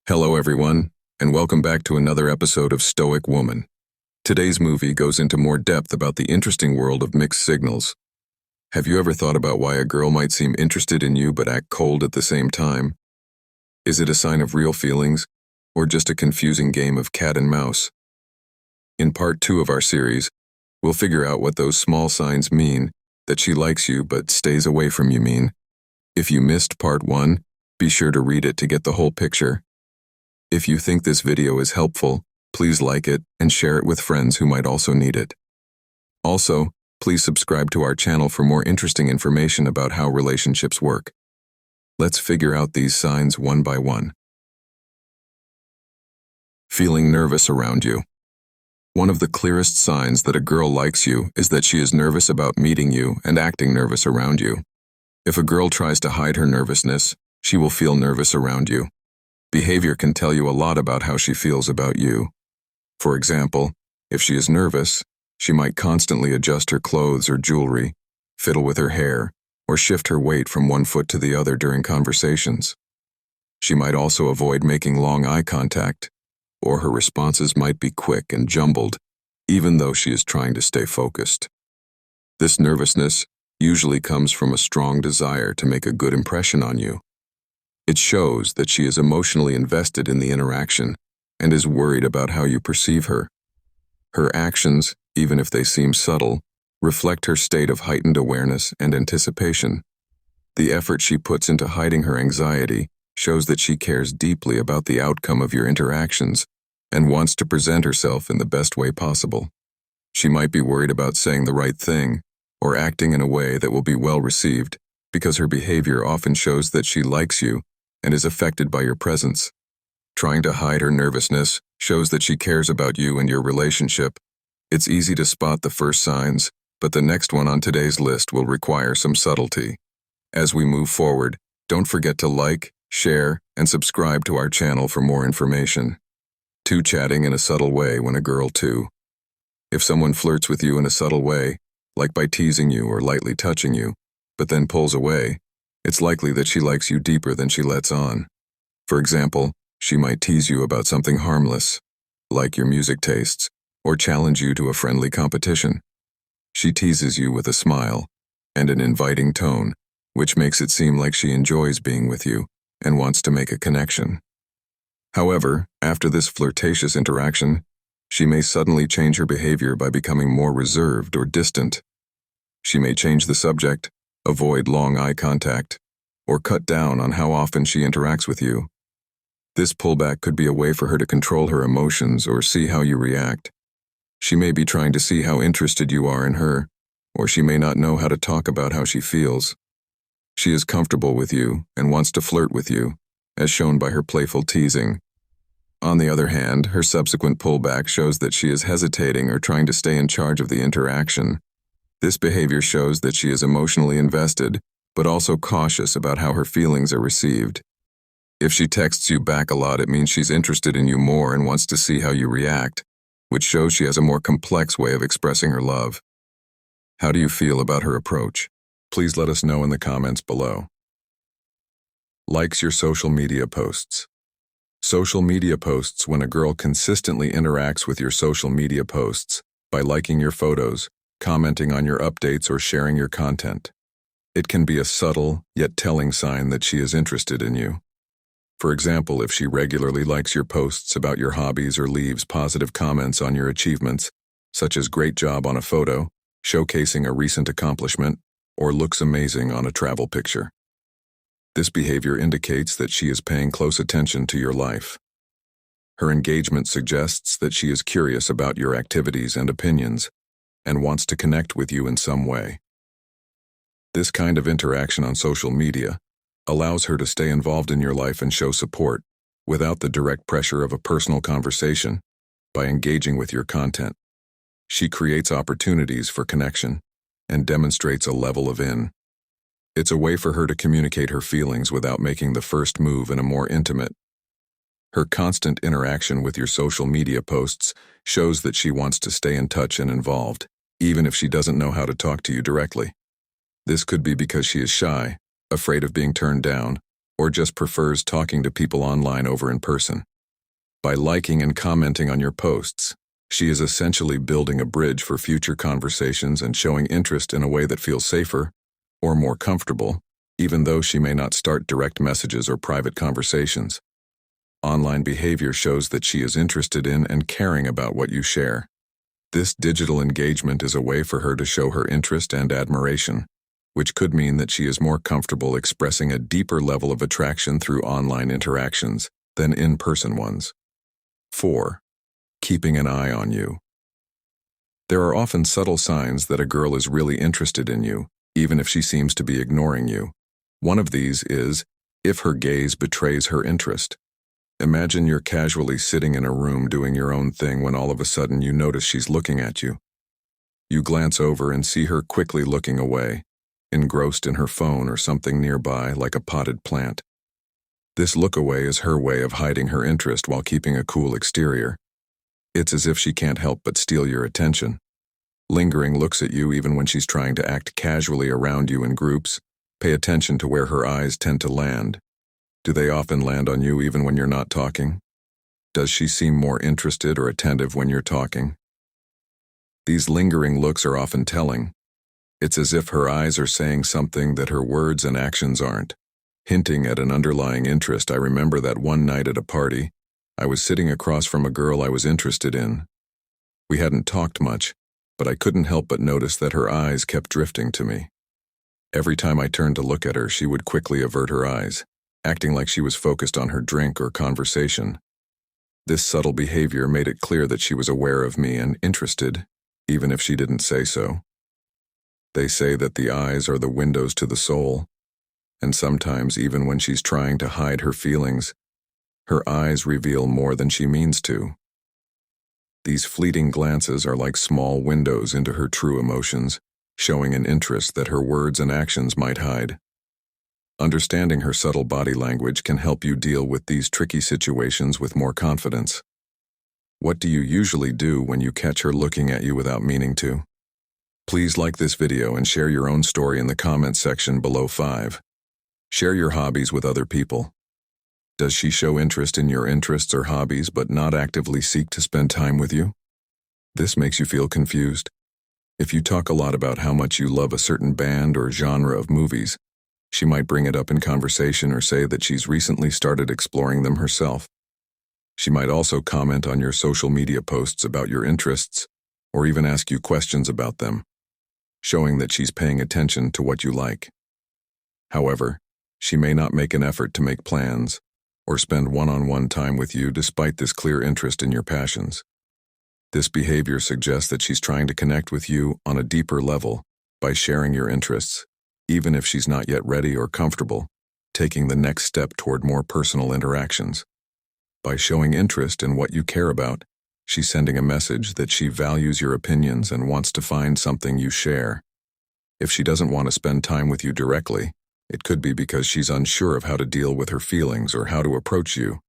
Hello everyone, and welcome back to another episode of Stoic Woman. Today's movie goes into more depth about the interesting world of mixed signals. Have you ever thought about why a girl might seem interested in you but act cold at the same time? Is it a sign of real feelings, or just a confusing game of cat and mouse? In part 2 of our series, we'll figure out what those small signs mean that she likes you but stays away from you mean. If you missed part 1, be sure to read it to get the whole picture. If you think this video is helpful, please like it and share it with friends who might also need it. Also, please subscribe to our channel for more interesting information about how relationships work. Let's figure out these signs one by one. Feeling nervous around you. One of the clearest signs that a girl likes you is that she is nervous about meeting you and acting nervous around you. If a girl tries to hide her nervousness, she will feel nervous around you. Behavior can tell you a lot about how she feels about you. For example, if she is nervous, she might constantly adjust her clothes or jewelry, fiddle with her hair, or shift her weight from one foot to the other during conversations. She might also avoid making long eye contact, or her responses might be quick and jumbled, even though she is trying to stay focused. This nervousness usually comes from a strong desire to make a good impression on you. It shows that she is emotionally invested in the interaction and is worried about how you perceive her. Her actions, even if they seem subtle, reflect her state of heightened awareness and anticipation. The effort she puts into hiding her anxiety shows that she cares deeply about the outcome of your interactions and wants to present herself in the best way possible. She might be worried about saying the right thing or acting in a way that will be well received because her behavior often shows that she likes you and is affected by your presence. Trying to hide her nervousness shows that she cares about you and your relationship. It's easy to spot the first signs, but the next one on today's list will require some subtlety. As we move forward, don't forget to like, share, and subscribe to our channel for more information. 2. Chatting in a subtle way when a girl 2. If someone flirts with you in a subtle way, like by teasing you or lightly touching you, but then pulls away, it's likely that she likes you deeper than she lets on. For example, she might tease you about something harmless, like your music tastes, or challenge you to a friendly competition. She teases you with a smile and an inviting tone, which makes it seem like she enjoys being with you and wants to make a connection. However, after this flirtatious interaction, she may suddenly change her behavior by becoming more reserved or distant. She may change the subject, avoid long eye contact, or cut down on how often she interacts with you. This pullback could be a way for her to control her emotions or see how you react. She may be trying to see how interested you are in her, or she may not know how to talk about how she feels. She is comfortable with you and wants to flirt with you, as shown by her playful teasing. On the other hand, her subsequent pullback shows that she is hesitating or trying to stay in charge of the interaction. This behavior shows that she is emotionally invested, but also cautious about how her feelings are received. If she texts you back a lot, it means she's interested in you more and wants to see how you react, which shows she has a more complex way of expressing her love. How do you feel about her approach? Please let us know in the comments below. Likes your social media posts. Social media posts when a girl consistently interacts with your social media posts by liking your photos, commenting on your updates, or sharing your content. It can be a subtle, yet telling sign that she is interested in you. For example, if she regularly likes your posts about your hobbies or leaves positive comments on your achievements, such as great job on a photo, showcasing a recent accomplishment, or looks amazing on a travel picture. This behavior indicates that she is paying close attention to your life. Her engagement suggests that she is curious about your activities and opinions, and wants to connect with you in some way. This kind of interaction on social media allows her to stay involved in your life and show support, without the direct pressure of a personal conversation. By engaging with your content, she creates opportunities for connection and demonstrates a level of in. It's a way for her to communicate her feelings without making the first move in a more intimate. Her constant interaction with your social media posts shows that she wants to stay in touch and involved, even if she doesn't know how to talk to you directly. This could be because she is shy, afraid of being turned down, or just prefers talking to people online over in person. By liking and commenting on your posts, she is essentially building a bridge for future conversations and showing interest in a way that feels safer or more comfortable, even though she may not start direct messages or private conversations. Online behavior shows that she is interested in and caring about what you share. This digital engagement is a way for her to show her interest and admiration, which could mean that she is more comfortable expressing a deeper level of attraction through online interactions than in-person ones. 4. Keeping an eye on you. There are often subtle signs that a girl is really interested in you, even if she seems to be ignoring you. One of these is if her gaze betrays her interest. Imagine you're casually sitting in a room doing your own thing when all of a sudden you notice she's looking at you. You glance over and see her quickly looking away, engrossed in her phone or something nearby like a potted plant. This look away is her way of hiding her interest while keeping a cool exterior. It's as if she can't help but steal your attention. Lingering looks at you even when she's trying to act casually around you in groups. Pay attention to where her eyes tend to land. Do they often land on you even when you're not talking? Does she seem more interested or attentive when you're talking? These lingering looks are often telling. It's as if her eyes are saying something that her words and actions aren't, hinting at an underlying interest. I remember that one night at a party, I was sitting across from a girl I was interested in. We hadn't talked much, but I couldn't help but notice that her eyes kept drifting to me. Every time I turned to look at her, she would quickly avert her eyes, acting like she was focused on her drink or conversation. This subtle behavior made it clear that she was aware of me and interested, even if she didn't say so. They say that the eyes are the windows to the soul, and sometimes even when she's trying to hide her feelings, her eyes reveal more than she means to. These fleeting glances are like small windows into her true emotions, showing an interest that her words and actions might hide. Understanding her subtle body language can help you deal with these tricky situations with more confidence. What do you usually do when you catch her looking at you without meaning to? Please like this video and share your own story in the comments section below. 5. Share your hobbies with other people. Does she show interest in your interests or hobbies but not actively seek to spend time with you? This makes you feel confused. If you talk a lot about how much you love a certain band or genre of movies, she might bring it up in conversation or say that she's recently started exploring them herself. She might also comment on your social media posts about your interests, or even ask you questions about them, showing that she's paying attention to what you like. However, she may not make an effort to make plans or spend one-on-one time with you despite this clear interest in your passions. This behavior suggests that she's trying to connect with you on a deeper level by sharing your interests, even if she's not yet ready or comfortable taking the next step toward more personal interactions. By showing interest in what you care about, she's sending a message that she values your opinions and wants to find something you share. If she doesn't want to spend time with you directly, it could be because she's unsure of how to deal with her feelings or how to approach you.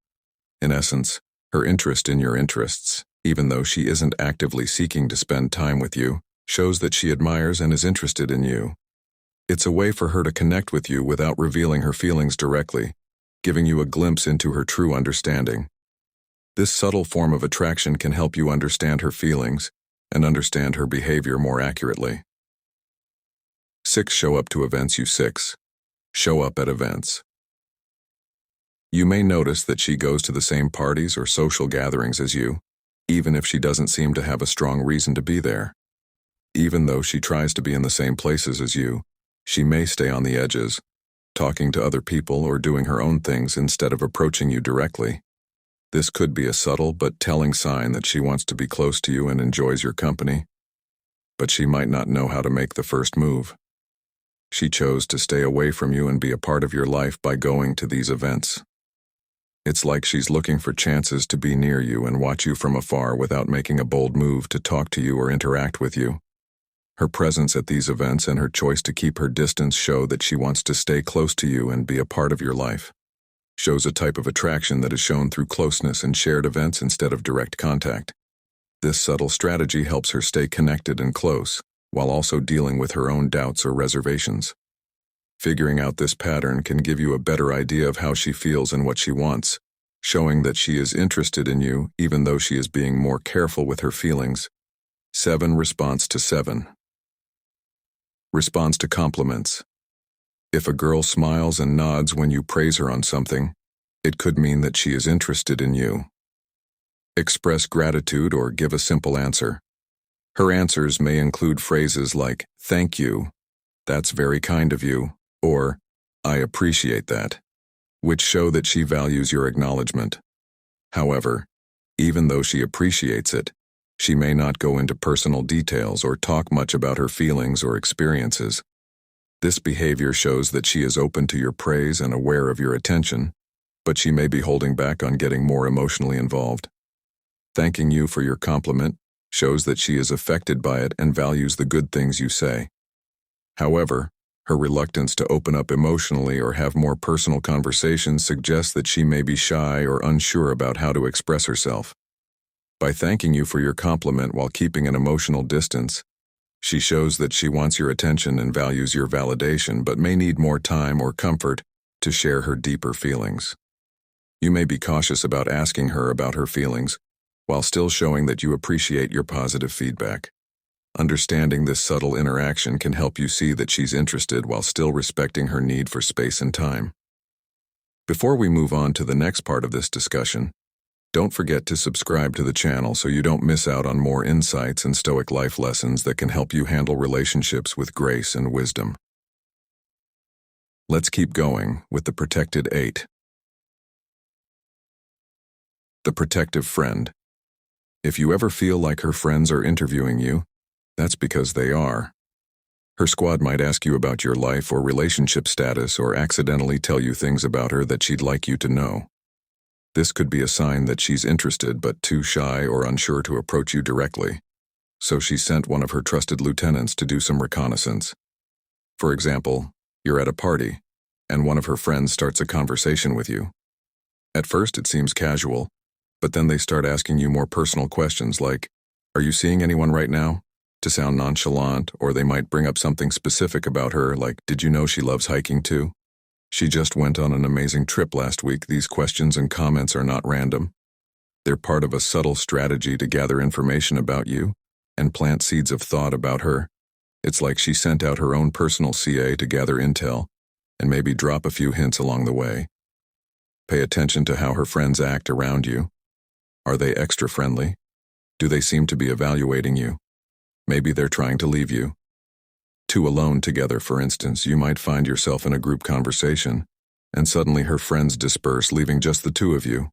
In essence, her interest in your interests, even though she isn't actively seeking to spend time with you, shows that she admires and is interested in you. It's a way for her to connect with you without revealing her feelings directly, giving you a glimpse into her true understanding. This subtle form of attraction can help you understand her feelings and understand her behavior more accurately. 6. Show up to events. 6. Show up at events. You may notice that she goes to the same parties or social gatherings as you, even if she doesn't seem to have a strong reason to be there. Even though she tries to be in the same places as you, she may stay on the edges, talking to other people or doing her own things instead of approaching you directly. This could be a subtle but telling sign that she wants to be close to you and enjoys your company, but she might not know how to make the first move. She chose to stay away from you and be a part of your life by going to these events. It's like she's looking for chances to be near you and watch you from afar without making a bold move to talk to you or interact with you. Her presence at these events and her choice to keep her distance show that she wants to stay close to you and be a part of your life. Shows a type of attraction that is shown through closeness and shared events instead of direct contact. This subtle strategy helps her stay connected and close, while also dealing with her own doubts or reservations. Figuring out this pattern can give you a better idea of how she feels and what she wants, showing that she is interested in you even though she is being more careful with her feelings. 7. Response to 7. Responds to compliments. If a girl smiles and nods when you praise her on something, it could mean that she is interested in you. Express gratitude or give a simple answer. Her answers may include phrases like, "Thank you," "That's very kind of you," or "I appreciate that," which show that she values your acknowledgement. However, even though she appreciates it, she may not go into personal details or talk much about her feelings or experiences. This behavior shows that she is open to your praise and aware of your attention, but she may be holding back on getting more emotionally involved. Thanking you for your compliment shows that she is affected by it and values the good things you say. However, her reluctance to open up emotionally or have more personal conversations suggests that she may be shy or unsure about how to express herself. By thanking you for your compliment while keeping an emotional distance, she shows that she wants your attention and values your validation but may need more time or comfort to share her deeper feelings. You may be cautious about asking her about her feelings, while still showing that you appreciate your positive feedback. Understanding this subtle interaction can help you see that she's interested while still respecting her need for space and time. Before we move on to the next part of this discussion, don't forget to subscribe to the channel so you don't miss out on more insights and Stoic life lessons that can help you handle relationships with grace and wisdom. Let's keep going with the protected 8. The protective friend. If you ever feel like her friends are interviewing you, that's because they are. Her squad might ask you about your life or relationship status or accidentally tell you things about her that she'd like you to know. This could be a sign that she's interested but too shy or unsure to approach you directly, so she sent one of her trusted lieutenants to do some reconnaissance. For example, you're at a party, and one of her friends starts a conversation with you. At first it seems casual, but then they start asking you more personal questions like, "Are you seeing anyone right now?" to sound nonchalant, or they might bring up something specific about her like, "Did you know she loves hiking too? She just went on an amazing trip last week." These questions and comments are not random. They're part of a subtle strategy to gather information about you and plant seeds of thought about her. It's like she sent out her own personal CA to gather intel and maybe drop a few hints along the way. Pay attention to how her friends act around you. Are they extra friendly? Do they seem to be evaluating you? Maybe they're trying to leave you. Two alone together, for instance, you might find yourself in a group conversation, and suddenly her friends disperse, leaving just the two of you.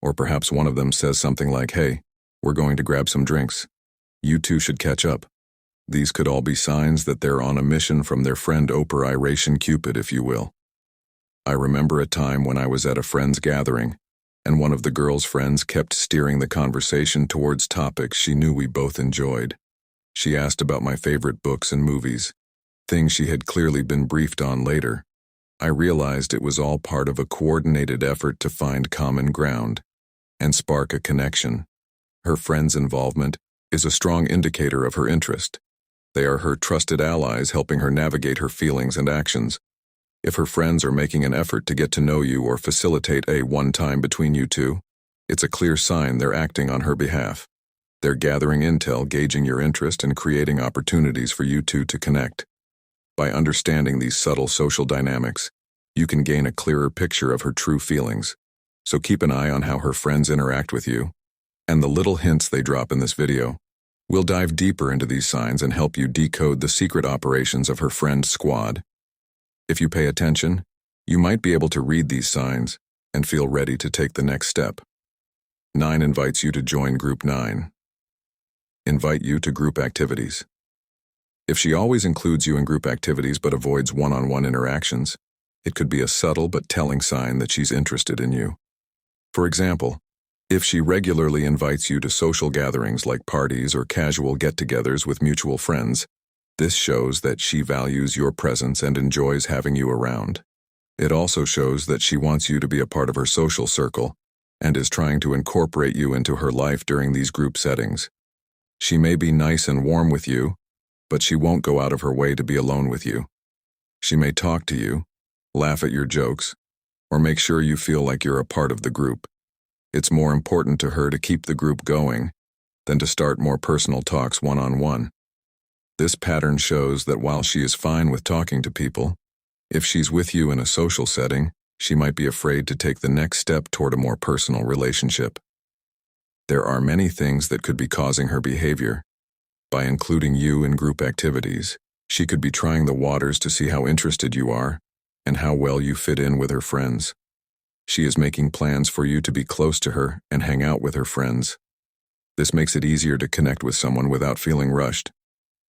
Or perhaps one of them says something like, "Hey, we're going to grab some drinks. You two should catch up." These could all be signs that they're on a mission from their friend Operation Cupid, if you will. I remember a time when I was at a friend's gathering, and one of the girl's friends kept steering the conversation towards topics she knew we both enjoyed. She asked about my favorite books and movies, things she had clearly been briefed on later. I realized it was all part of a coordinated effort to find common ground and spark a connection. Her friend's involvement is a strong indicator of her interest. They are her trusted allies helping her navigate her feelings and actions. If her friends are making an effort to get to know you or facilitate a one-time between you two, it's a clear sign they're acting on her behalf. They're gathering intel, gauging your interest, and creating opportunities for you two to connect. By understanding these subtle social dynamics, you can gain a clearer picture of her true feelings. So keep an eye on how her friends interact with you, and the little hints they drop in this video. We'll dive deeper into these signs and help you decode the secret operations of her friend's squad. If you pay attention, you might be able to read these signs and feel ready to take the next step. 9 invites you to join Group 9. Invite you to group activities. If she always includes you in group activities but avoids one-on-one interactions, it could be a subtle but telling sign that she's interested in you. For example, if she regularly invites you to social gatherings like parties or casual get-togethers with mutual friends, this shows that she values your presence and enjoys having you around. It also shows that she wants you to be a part of her social circle and is trying to incorporate you into her life during these group settings. She may be nice and warm with you, but she won't go out of her way to be alone with you. She may talk to you, laugh at your jokes, or make sure you feel like you're a part of the group. It's more important to her to keep the group going than to start more personal talks one-on-one. This pattern shows that while she is fine with talking to people, if she's with you in a social setting, she might be afraid to take the next step toward a more personal relationship. There are many things that could be causing her behavior. By including you in group activities, she could be trying the waters to see how interested you are and how well you fit in with her friends. She is making plans for you to be close to her and hang out with her friends. This makes it easier to connect with someone without feeling rushed.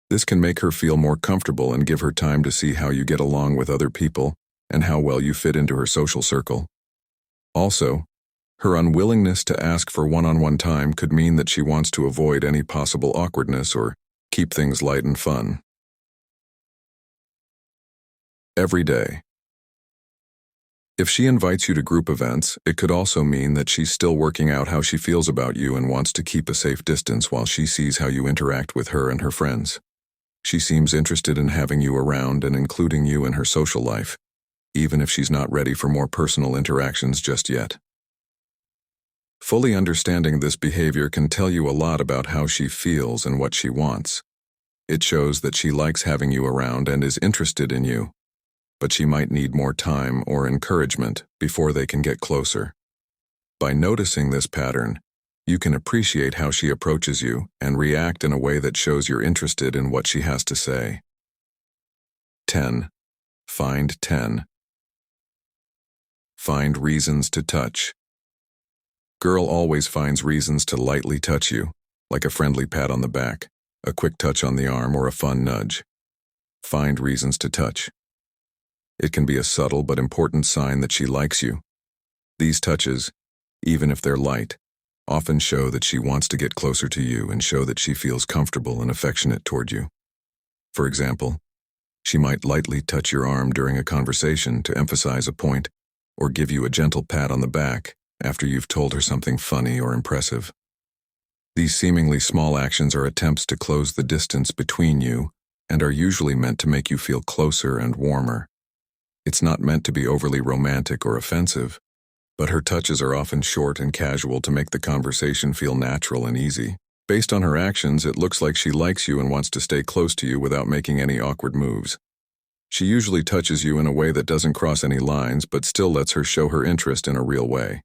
This can make her feel more comfortable and give her time to see how you get along with other people and how well you fit into her social circle. Also, her unwillingness to ask for one-on-one time could mean that she wants to avoid any possible awkwardness or keep things light and fun. Every day. If she invites you to group events, it could also mean that she's still working out how she feels about you and wants to keep a safe distance while she sees how you interact with her and her friends. She seems interested in having you around and including you in her social life, even if she's not ready for more personal interactions just yet. Fully understanding this behavior can tell you a lot about how she feels and what she wants. It shows that she likes having you around and is interested in you, but she might need more time or encouragement before they can get closer. By noticing this pattern, you can appreciate how she approaches you and react in a way that shows you're interested in what she has to say. 10. Find 10. Find reasons to touch. Girl always finds reasons to lightly touch you, like a friendly pat on the back, a quick touch on the arm, or a fun nudge. Find reasons to touch. It can be a subtle but important sign that she likes you. These touches, even if they're light, often show that she wants to get closer to you and show that she feels comfortable and affectionate toward you. For example, she might lightly touch your arm during a conversation to emphasize a point, or give you a gentle pat on the back after you've told her something funny or impressive. These seemingly small actions are attempts to close the distance between you and are usually meant to make you feel closer and warmer. It's not meant to be overly romantic or offensive, but her touches are often short and casual to make the conversation feel natural and easy. Based on her actions, it looks like she likes you and wants to stay close to you without making any awkward moves. She usually touches you in a way that doesn't cross any lines, but still lets her show her interest in a real way.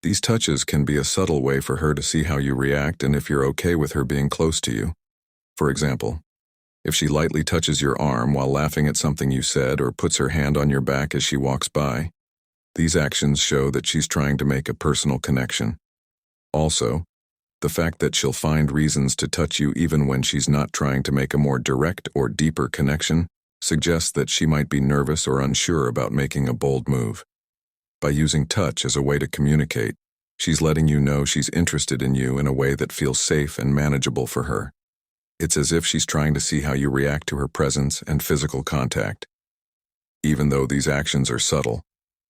These touches can be a subtle way for her to see how you react and if you're okay with her being close to you. For example, if she lightly touches your arm while laughing at something you said or puts her hand on your back as she walks by, these actions show that she's trying to make a personal connection. Also, the fact that she'll find reasons to touch you even when she's not trying to make a more direct or deeper connection suggests that she might be nervous or unsure about making a bold move. By using touch as a way to communicate, she's letting you know she's interested in you in a way that feels safe and manageable for her. It's as if she's trying to see how you react to her presence and physical contact. Even though these actions are subtle,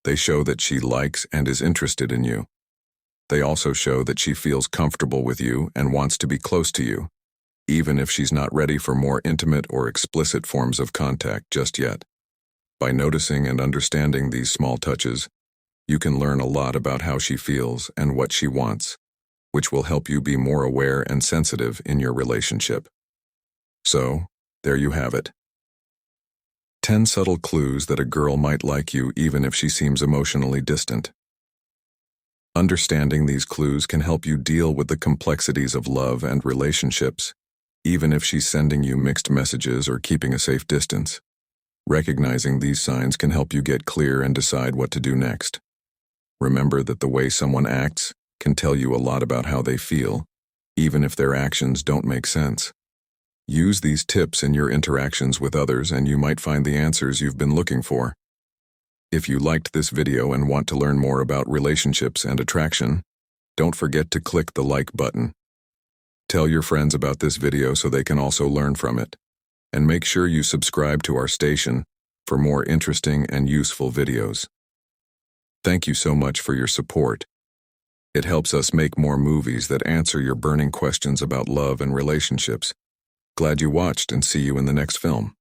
they show that she likes and is interested in you. They also show that she feels comfortable with you and wants to be close to you, even if she's not ready for more intimate or explicit forms of contact just yet. By noticing and understanding these small touches, you can learn a lot about how she feels and what she wants, which will help you be more aware and sensitive in your relationship. So, there you have it. 10 subtle clues that a girl might like you even if she seems emotionally distant. Understanding these clues can help you deal with the complexities of love and relationships, even if she's sending you mixed messages or keeping a safe distance. Recognizing these signs can help you get clear and decide what to do next. Remember that the way someone acts can tell you a lot about how they feel, even if their actions don't make sense. Use these tips in your interactions with others and you might find the answers you've been looking for. If you liked this video and want to learn more about relationships and attraction, don't forget to click the like button. Tell your friends about this video so they can also learn from it. And make sure you subscribe to our station for more interesting and useful videos. Thank you so much for your support. It helps us make more movies that answer your burning questions about love and relationships. Glad you watched and see you in the next film.